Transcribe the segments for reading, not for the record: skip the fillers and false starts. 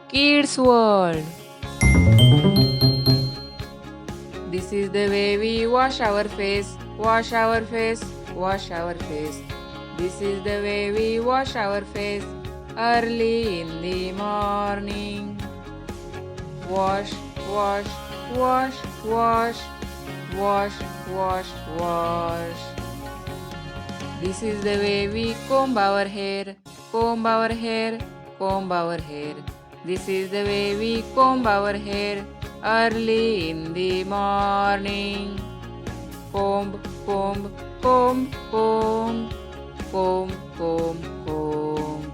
Kids World. This is the way we wash our face, wash our face, wash our face. This is the way we wash our face early in the morning. Wash, wash, wash, wash, wash, wash, wash. This is the way we comb our hair, comb our hair, comb our hair. This is the way we comb our hair early in the morning. Comb, comb, comb, comb, comb, comb, comb.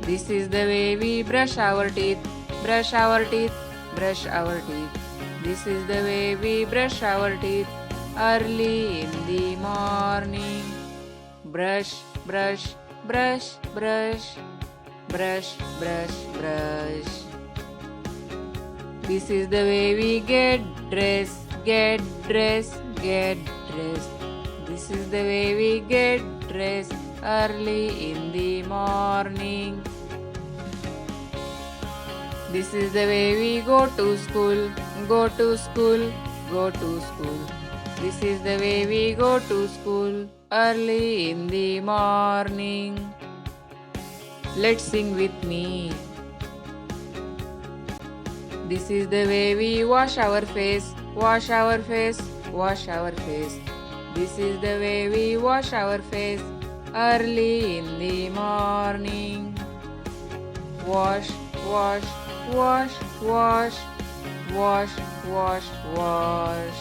This is the way we brush our teeth, brush our teeth, brush our teeth. This is the way we brush our teeth early in the morning. Brush, brush, brush, brush, brush, brush, brush. This is the way we get dressed, get dressed, get dressed. This is the way we get dressed early in the morning. This is the way we go to school, go to school, go to school. This is the way we go to school early in the morning. Let's sing with me. This is the way we wash our face, wash our face, wash our face. This is the way we wash our face early in the morning. Wash, wash, wash, wash, wash, wash, wash.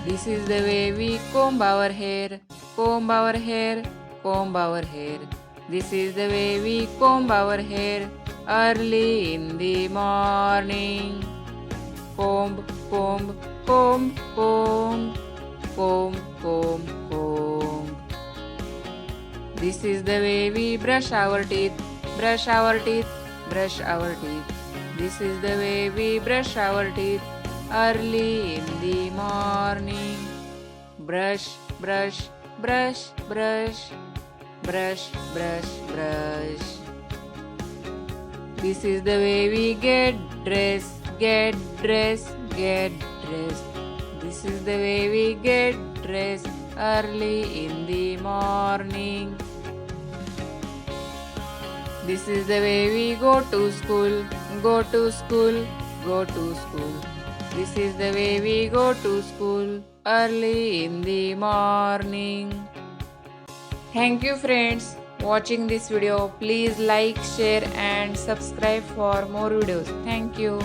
This is the way we comb our hair, comb our hair, comb our hair. This is the way we comb our hair early in the morning. Comb, comb, comb, comb, comb, comb, comb. This is the way we brush our teeth, brush our teeth, brush our teeth. This is the way we brush our teeth early in the morning. Brush, brush, brush, brush, brush, brush, brush. This is the way we get dressed, get dressed, get dressed. This is the way we get dressed early in the morning. This is the way we go to school, go to school, go to school. This is the way we go to school early in the morning. Thank you friends watching this video. Please like, share and subscribe for more videos. Thank you.